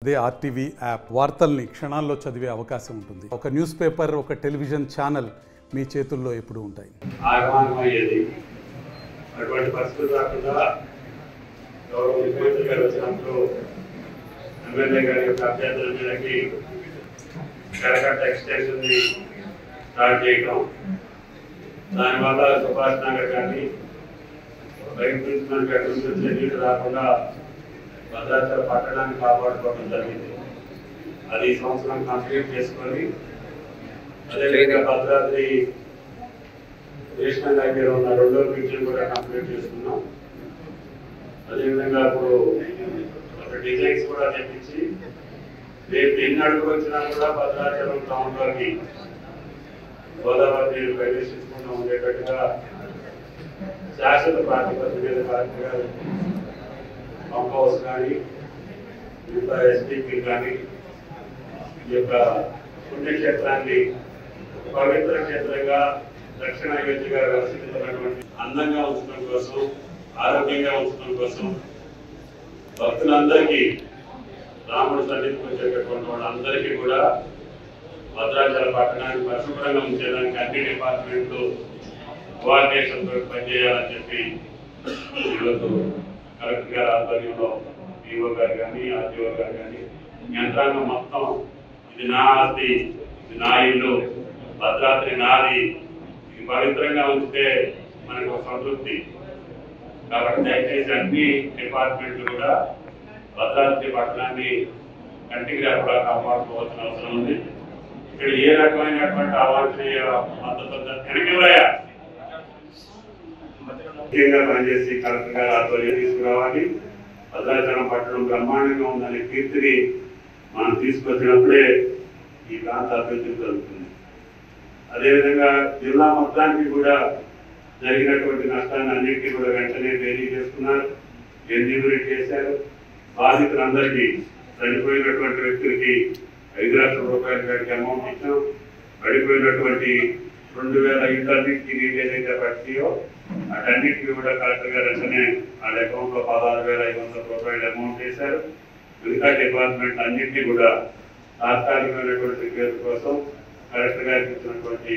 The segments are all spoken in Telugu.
అదే ఆర్టీవీ యాప్ వార్తల్ని క్షణాల్లో చదివే అవకాశం ఉంటుంది. ఒక న్యూస్ పేపర్, ఒక టెలివిజన్ ఛానల్ మీ చేతుల్లో ఎప్పుడూ ఉంటాయి. ఆగమనమయ్యేది. అటువంటి పరిస్థితులు రాకుండా గౌరవ ముఖ్యమంత్రి గారు వచ్చినప్పుడు ఎమ్మెల్యే గారి యొక్క అభ్యర్థుల మీదకి కరకట్ట ఎక్స్టెన్షన్ ని స్టార్ట్ చేయడం, దానివల్ల సుభాష్ నగర్ కానీ బయట నుంచి మనకి అటు నుంచి వచ్చే నీళ్ళు రాకుండా భద్రాచల పట్టణాన్ని కాపాడుకోవడం జరిగింది. అది ఈ సంవత్సరం కంప్లీట్ చేసుకొని అదేవిధంగా భద్రాద్రి నేషనల్ హైవేలో ఉన్న 2వ బ్రిడ్జిని కూడా కంప్లీట్ చేసుకున్నాం. అదేవిధంగా ఇప్పుడు ఒక డిజైన్స్ కూడా తెప్పించి రేపు ఎన్ని అడుగులు వచ్చినా కూడా భద్రాచలం టౌన్లోకి గోదావరి నీరు ప్రవేశించకుండా ఉండేటట్టుగా శాశ్వత ప్రాతిపదిక మీద కలెక్టర్ పంప్ హౌస్ కానీ మిగతా ఎస్టీపీ కానీ ఈ యొక్క పుణ్యక్షేత్రాన్ని పవిత్ర క్షేత్రంగా దక్షిణ అయోధ్యగా వికసిస్తున్నటువంటి అందంగా ఉంచడం కోసం, ఆరోగ్యంగా ఉంచడం కోసం భక్తులందరికీ రాముడు సన్నిధికి వచ్చేటటువంటి వాళ్ళందరికీ కూడా భద్రాచల పట్టణాన్ని పరిశుభ్రంగా ఉంచేదానికి అన్ని డిపార్ట్మెంట్లు కోఆర్డినేషన్ తో పనిచేయాలని చెప్పి ఈరోజు కలెక్టర్ గారి ఆధ్వర్యంలో ఈఓ గారు కానీ ఆర్టీఓ గారు కానీ యంత్రాంగం మొత్తం ఇది నా ఆస్తి, ఇది నా ఇల్లు, భద్రాద్రి నాది, ఇది పవిత్రంగా ఉంచితే మనకు ఒక సంతృప్తి. కాబట్టి దయచేసి అన్ని డిపార్ట్మెంట్లు కూడా భద్రాద్రి పట్టణాన్ని కంటికి రెప్పలా కాపాడుకోవాల్సిన అవసరం ఉంది. ఇక్కడ ఏ రకమైనటువంటి అవాంఛనీయ మద్దతు వెనకలయ్యా ముఖ్యంగా పనిచేసి కలెక్టర్ గారు ఆధ్వర్యం తీసుకురావాలి. భద్రాచలం పట్టణం బ్రహ్మాండంగా ఉందనే కీర్తిని మనం తీసుకొచ్చినప్పుడే ఈ ప్రాంత అభివృద్ధి జరుగుతుంది. అదేవిధంగా జిల్లా మొత్తానికి కూడా జరిగినటువంటి నష్టాన్ని అన్నింటినీ కూడా వెంటనే బేరీ చేసుకున్నారు, ఎన్యూమరేట్ చేశారు. బాధితులందరికీ, చనిపోయినటువంటి వ్యక్తులకి 5 లక్షల రూపాయల కాడికి అమౌంట్ ఇచ్చాం. పడిపోయినటువంటి 2000 ఇళ్ళన్నింటికి నీళ్ళు ఏదైతే పట్టియో అటన్నిటికీ కూడా కలెక్టర్ గారు వెంటనే వాళ్ళ అకౌంట్ లో 16,500 రూపాయలు అమౌంట్ వేశారు. మిగతా డిపార్ట్మెంట్ అన్నింటినీ కూడా తాత్కాలికమైనటువంటి రిపేర్ కోసం కలెక్టర్ గారికి ఇచ్చినటువంటి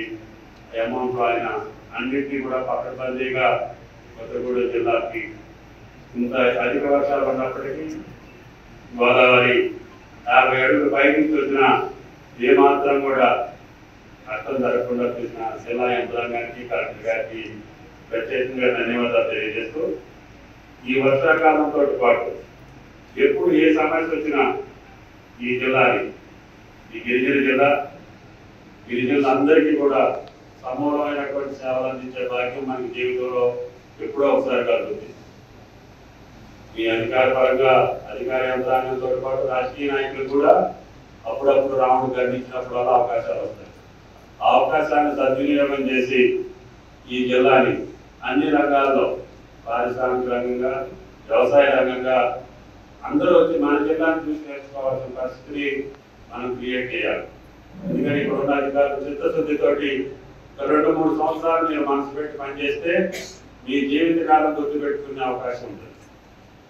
అమౌంట్ ఆయన అన్నింటినీ కూడా పక్కబందీగా కొత్తగూడెం జిల్లాకి ఇంత అధిక వర్షాలు ఉన్నప్పటికీ గోదావరి 50 అడుగులు పైనుంచి వచ్చిన ఏమాత్రం కూడా నష్టం జరగకుండా చూసిన జిల్లా యంత్రాంగానికి, కలెక్టర్ గారికి ప్రత్యేకంగా ధన్యవాదాలు తెలియజేస్తూ, ఈ వర్షాకాలంతో పాటు ఎప్పుడు ఏ సమస్య వచ్చినా ఈ జిల్లాని, ఈ గిరిజన జిల్లా, గిరిజనులందరికీ కూడా సమూలమైనటువంటి సేవలు అందించే భాగ్యం మనకి జీవితంలో ఎప్పుడో ఒకసారి కలుగుతుంది. ఈ అధికార పరంగా అధికార యంత్రాంగంతో పాటు రాజకీయ నాయకులు కూడా అప్పుడప్పుడు రాముడు గర్ణించినప్పుడు అలా అవకాశాలు వస్తాయి. ఆ అవకాశాన్ని సద్వినియోగం చేసి ఈ జిల్లాని అన్ని రంగాల్లో, పారిశ్రామిక రంగంగా, వ్యవసాయ రంగంగా అందరూ వచ్చి మన జిల్లాను చూసి నేర్చుకోవాల్సిన పరిస్థితిని మనం క్రియేట్ చేయాలి. ఎందుకంటే ఇక్కడ ఉన్న అధికారులు చిత్తశుద్ధితోటి 2-3 సంవత్సరాలు మీరు మనసు పెట్టి పనిచేస్తే మీ జీవితకాలం గుర్తుపెట్టుకునే అవకాశం ఉంటుంది.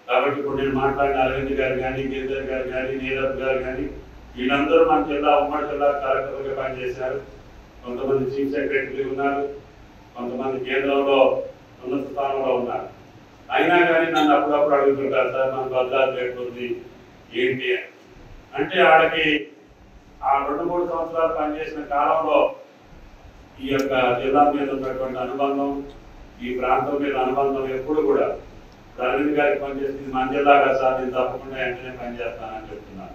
కాబట్టి ఇప్పుడు నేను మాట్లాడిన అరవింద్ గారు కానీ, గిరిధర్ గారు కానీ, నీరబ్ గారు కానీ వీళ్ళందరూ మన జిల్లా, ఉమ్మడి జిల్లా కలెక్టర్లుగా పనిచేశారు. కొంతమంది చీఫ్ సెక్రటరీ ఉన్నారు, కొంతమంది కేంద్రంలో ఉన్నత స్థానంలో ఉన్నారు. అయినా కానీ నన్ను అప్పుడప్పుడు అడుగుతుంటారు, సార్ మన భద్రాద్రి ఎట్లుంది ఏంటి అని. అంటే వాళ్ళకి ఆ 2-3 సంవత్సరాలు పనిచేసిన కాలంలో ఈ యొక్క జిల్లా మీద ఉన్నటువంటి అనుబంధం, ఈ ప్రాంతం మీద అనుబంధం ఎప్పుడు కూడా అరవింద్ గారికి పనిచేస్తుంది మన జిల్లాగా సార్, నేను తప్పకుండా వెంటనే పనిచేస్తానని చెప్తున్నాను.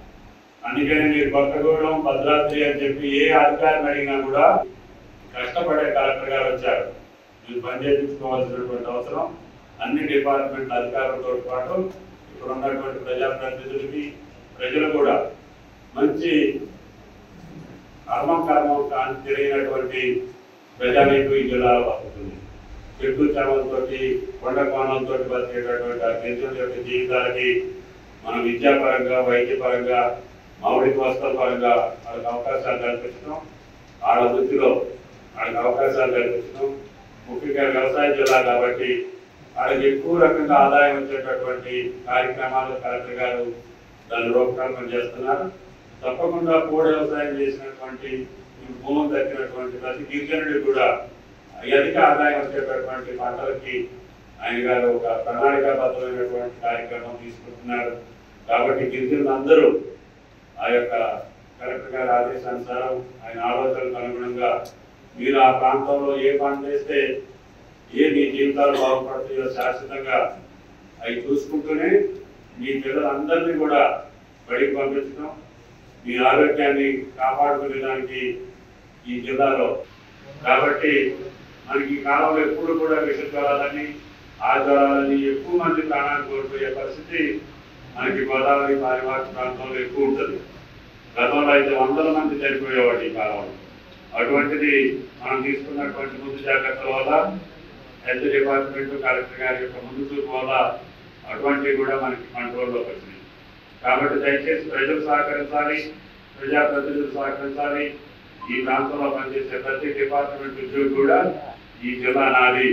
అందుకని మీరు కొత్తగూడెం, భద్రాద్రి అని చెప్పి ఏ అధికారిని అడిగినా కూడా కష్టపడే కలెక్టర్ గారు వచ్చారు, మీరు పనిచేయించుకోవాల్సినటువంటి అవసరం అన్ని డిపార్ట్మెంట్ అధికారులతో పాటు ఇక్కడ ఉన్నటువంటి ప్రజాప్రతినిధులకి, ప్రజలు కూడా మంచి కర్మం తెలియనటువంటి ప్రజానీకు ఈ జిల్లాలో వస్తుంది. చెట్టు చేమలతో, కొండ కోణంతో బతికేటటువంటి ఆ గిరిజనుల యొక్క జీవితాలకి మనం విద్యాపరంగా, వైద్యపరంగా, మౌలిక వసతుల పరంగా వాళ్ళకి అవకాశాలు కల్పించడం, వాళ్ళ వృత్తిలో వాళ్ళకి అవకాశాలు కల్పించడం, ముఖ్యంగా వ్యవసాయ జిల్లా కాబట్టి వాళ్ళకి ఎక్కువ రకంగా ఆదాయం వచ్చేటటువంటి కార్యక్రమాలు కలెక్టర్ గారు దాని రూపకల్పన చేస్తున్నారు. తప్పకుండా పోడు వ్యవసాయం చేసినటువంటి భూములు దక్కినటువంటి ప్రతి గిరిజనుడికి కూడా అధిక ఆదాయం వచ్చేటటువంటి పంటలకి ఆయన గారు ఒక ప్రణాళికాబద్ధమైనటువంటి కార్యక్రమం తీసుకుంటున్నారు. కాబట్టి గిరిజనులందరూ ఆ యొక్క కలెక్టర్ గారి ఆదేశానుసారం ఆయన ఆలోచనలకు అనుగుణంగా మీరు ఆ ప్రాంతంలో ఏ పంట వేస్తే మీ జీవితాలు బాగుపడతాయో శాశ్వతంగా అవి చూసుకుంటూనే మీ పిల్లలందరినీ కూడా బడికి పంపించడం, మీ ఆరోగ్యాన్ని కాపాడుకునేదానికి ఈ జిల్లాలో. కాబట్టి మనకి ఈ కాలంలో ఎప్పుడు కూడా విష జ్వరాలని ఆ జ్వరాలని ఎక్కువ మంది ప్రాణాలు కోల్పోయే పరిస్థితి మనకి గోదావరి పరివాహక ప్రాంతంలో ఎక్కువ ఉంటుంది. గతంలో అయితే 100 మంది చనిపోయేవాడు ఈ కాలంలో. అటువంటిది మనం తీసుకున్నటువంటి ముందు జాగ్రత్తల వల్ల, హెల్త్ డిపార్ట్మెంట్ కలెక్టర్ గారి యొక్క ముందు చూపు వల్ల అటువంటివి కూడా మనకి కంట్రోల్లోకి వచ్చినాయి. కాబట్టి దయచేసి ప్రజలు సహకరించాలి, ప్రజాప్రతినిధులు సహకరించాలి. ఈ ప్రాంతంలో పనిచేసే ప్రతి డిపార్ట్మెంట్ ఉద్యోగి కూడా ఈ జిల్లా నాది,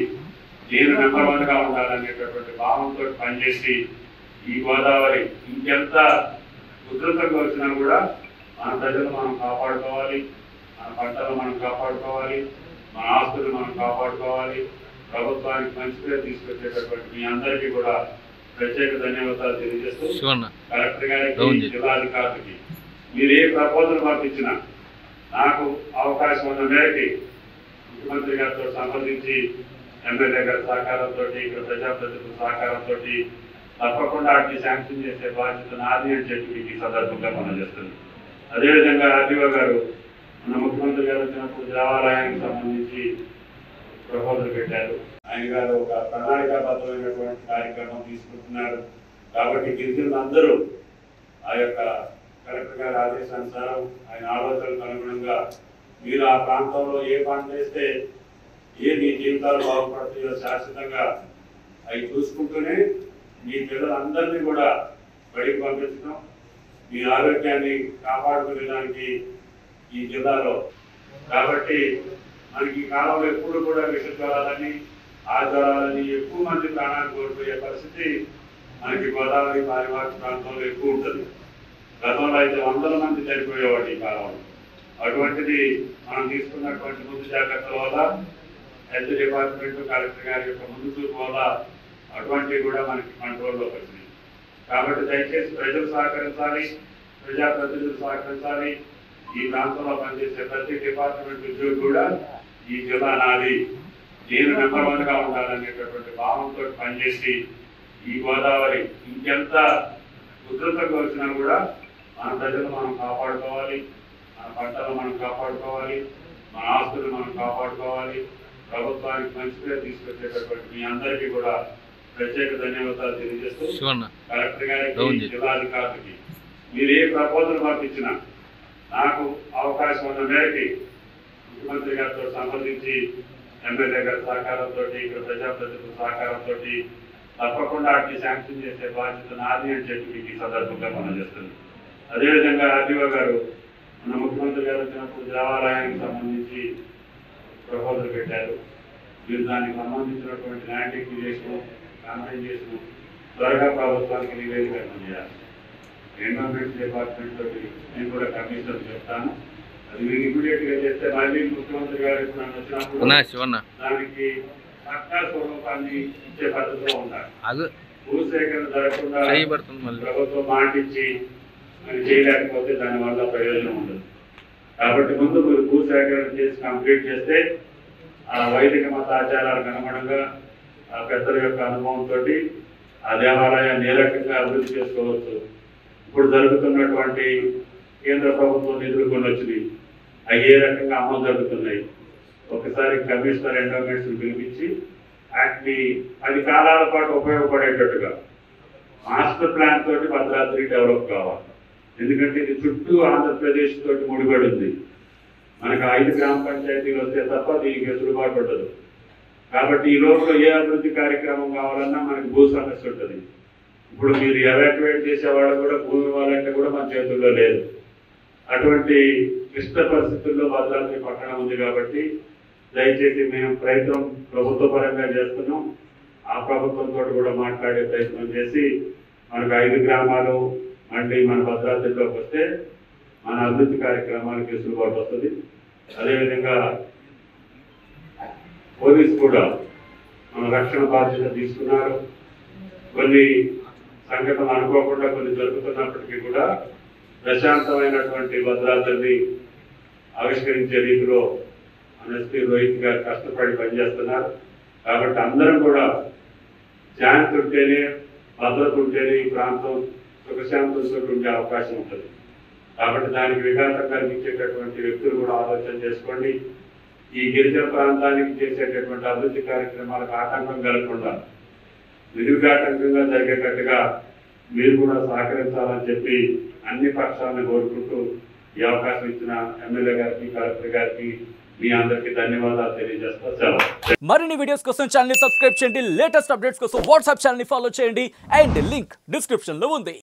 నేను నెంబర్ 1గా ఉండాలనేటటువంటి భావంతో పనిచేసి ఈ గోదావరి ఇంకెంత ఉధృతంగా వచ్చినా కూడా మన ప్రజలు మనం కాపాడుకోవాలి, మన పంటలు మనం కాపాడుకోవాలి, మన ఆస్తులు మనం కాపాడుకోవాలి. ప్రభుత్వానికి మంచి పేరు తీసుకొచ్చేటటువంటి మీ అందరికీ కూడా ప్రత్యేక ధన్యవాదాలు తెలియజేస్తూ కలెక్టర్ గారికి, జిల్లాధికారులకి మీరు ఏ ప్రపోజల్ పంపించినా నాకు అవకాశం ఉన్న మేరకి ముఖ్యమంత్రి గారితో సంబంధించి ఎమ్మెల్యే గారి సహకారంతో, ఇక్కడ ప్రజాప్రతినిధుల సహకారంతో తప్పకుండా వాటిని శాంక్షన్ చేసే బాధ్యత నాది అని చెప్పి మీకు ఈ సందర్భంగా మనం చేస్తుంది. అదేవిధంగా ఆర్డీఓ గారు మన ముఖ్యమంత్రి గారు వచ్చినప్పుడు దేవాలయానికి సంబంధించి ప్రపోజల్ పెట్టారు. ఆయన గారు ఒక ప్రణాళికాబద్ధమైనటువంటి కార్యక్రమం తీసుకుంటున్నారు. కాబట్టి గిరిజనులందరూ ఆ యొక్క కలెక్టర్ గారి ఆదేశానుసారం ఆయన ఆలోచనలకు అనుగుణంగా మీరు ఆ ప్రాంతంలో ఏ పంట వేస్తే మీ జీవితాలు బాగుపడతాయో శాశ్వతంగా అవి చూసుకుంటూనే మీ పిల్లలందరినీ కూడా బడికి పంపించడం, మీ ఆరోగ్యాన్ని కాపాడుకునేదానికి ఈ జిల్లాలో. కాబట్టి మనకి ఈ కాలంలో ఎప్పుడు కూడా విష జ్వరాలని ఆ జ్వరాలని ఎక్కువ మంది ప్రాణాలు కోల్పోయే పరిస్థితి మనకి గోదావరి పరివాహక ప్రాంతంలో ఎక్కువ ఉంటుంది. గతంలో అయితే 100 మంది చనిపోయేవాడు ఈ కాలంలో. అటువంటిది మనం తీసుకున్నటువంటి ముందు జాగ్రత్తల వల్ల, హెల్త్ డిపార్ట్మెంట్ కలెక్టర్ గారి యొక్క ముందు చూపు వల్ల అటువంటివి కూడా మనకి కంట్రోల్లోకి వచ్చినాయి. కాబట్టి దయచేసి ప్రజలు సహకరించాలి, ప్రజాప్రతినిధులు సహకరించాలి. ఈ ప్రాంతంలో పనిచేసే ప్రతి డిపార్ట్మెంట్ ఉద్యోగి కూడా ఈ జిల్లా నాది, నేను నెంబర్ 1గా ఉండాలనేటటువంటి భావంతో పనిచేసి ఈ గోదావరి ఇంకెంత ఉధృతంగా వచ్చినా కూడా మన ప్రజలు మనం కాపాడుకోవాలి, మన పంటలు మనం కాపాడుకోవాలి, మన ఆస్తులు మనం కాపాడుకోవాలి. ప్రభుత్వానికి మంచి పేరు తీసుకొచ్చేటటువంటి మీ అందరికీ కూడా ప్రత్యేక ధన్యవాదాలు తెలియజేస్తూ కలెక్టర్ గారికి, జిల్లాధికారులకి మీరు ఏ ప్రపోజల్ పంపించినా నాకు అవకాశం ఉన్న మేరకి ముఖ్యమంత్రి గారితో సంబంధించి ఎమ్మెల్యే గారి సహకారంతో, ఇక్కడ ప్రజాప్రతినిధుల సహకారంతో తప్పకుండా వాటిని శాంక్షన్ చేసే బాధ్యత నాది అని చెప్పి మీకు ఈ సందర్భంగా మనం చేస్తుంది. అదేవిధంగా ఆర్డీఓ గారు మన ముఖ్యమంత్రి గారు వచ్చినప్పుడు దేవాలయానికి సంబంధించి ప్రపోజల్ పెట్టారు. మీరు దానికి సంబంధించినటువంటి ల్యాండ్ ఎక్విజిషన్, కాంపెన్సేషన్ త్వరగా ప్రభుత్వానికి నివేదిక చేయాలి. ఎన్విరాన్మెంట్ డిపార్ట్మెంట్ తోటి నేను కూడా కమిషనర్ చెప్తాను. అది మీరు ఇమీడియట్ గా చేస్తే మళ్ళీ ముఖ్యమంత్రి గారు వచ్చినప్పుడు దానికి పక్కా స్వరూపాన్ని ఇచ్చే పద్ధతిలో ఉండాలి. భూసేకరణ జరగకుండా ప్రభుత్వం మాటించి అది చేయలేకపోతే దానివల్ల ప్రయోజనం ఉండదు. కాబట్టి ముందు మీరు భూసేకరణ చేసి కంప్లీట్ చేస్తే ఆ వైదిక మత ఆచారాలకు అనుగుణంగా ఆ పెద్దల యొక్క అనుభవంతో ఆ దేవాలయాన్ని ఏ రకంగా అభివృద్ధి చేసుకోవచ్చు. ఇప్పుడు జరుగుతున్నటువంటి కేంద్ర ప్రభుత్వం నిధులు కొన్ని వచ్చినాయి, అవి ఏ రకంగా అమలు జరుగుతున్నాయి. ఒకసారి కమిషనర్ ఎండోమెంట్స్ పిలిపించి వాటిని 10 కాలాల పాటు ఉపయోగపడేటట్టుగా మాస్టర్ ప్లాన్ తోటి భద్రాద్రి డెవలప్ కావాలి. ఎందుకంటే ఇది చుట్టూ ఆంధ్రప్రదేశ్ తోటి ముడిపడి ఉంది. మనకు 5 గ్రామ పంచాయతీలు వస్తే తప్ప దీనికి వెసులుబాటు ఉండదు. కాబట్టి ఈ లోపల ఏ అభివృద్ధి కార్యక్రమం కావాలన్నా మనకి భూ సమస్య ఉంటుంది. ఇప్పుడు మీరు ఎవాక్యువేట్ చేసేవాళ్ళు కూడా భూమి ఇవ్వాలంటే కూడా మన చేతుల్లో లేదు. అటువంటి క్లిష్ట పరిస్థితుల్లో భద్రాద్రి పట్టణం ఉంది. కాబట్టి దయచేసి మేము ప్రయత్నం ప్రభుత్వ పరంగా చేస్తున్నాం. ఆ ప్రభుత్వంతో కూడా మాట్లాడే ప్రయత్నం చేసి మనకు 5 గ్రామాలు మళ్ళీ మన భద్రాద్రిలోకి వస్తే మన అభివృద్ధి కార్యక్రమానికి వెసులుబాటు వస్తుంది. అదేవిధంగా పోలీసు కూడా మన రక్షణ బాధ్యత తీసుకున్నారు. కొన్ని సంఘటనలు అనుకోకుండా కొన్ని జరుగుతున్నప్పటికీ కూడా ప్రశాంతమైనటువంటి భద్రాద్రిని ఆవిష్కరించే రీతిలో ఎస్పీ రోహిత్ గారు కష్టపడి పనిచేస్తున్నారు. కాబట్టి అందరం కూడా శాంతి ఉంటేనే, భద్రత ఉంటేనే ఈ ప్రాంతం సుఖశాంతులతో ఉండే అవకాశం ఉంటుంది. కాబట్టి దానికి విఘాతం కలిగించేటటువంటి వ్యక్తులు కూడా ఆలోచన చేసుకోండి. ఈ గిరిజన ప్రాంతానికి చేసేటటువంటి అభివృద్ధి కార్యక్రమాలకు ఆటంకం కలగకుండా నిర్విఘాటంకంగా జరిగేటట్టుగా మీరు కూడా సహకరించాలని చెప్పి అన్ని పక్షాలను కోరుకుంటూ ఈ అవకాశం ఇచ్చిన ఎమ్మెల్యే గారికి, కలెక్టర్ గారికి మీ అందరికీ ధన్యవాదాలు తెలియజేస్తా. సెలవు. మరిన్ని వీడియోస్ కోసం ఛానల్ ని సబ్స్క్రైబ్ చేయండి. లేటెస్ట్ అప్డేట్స్ కోసం వాట్సాప్ ఛానల్ ని ఫాలో చేయండి. అండ్ లింక్ డిస్క్రిప్షన్ లో ఉంది.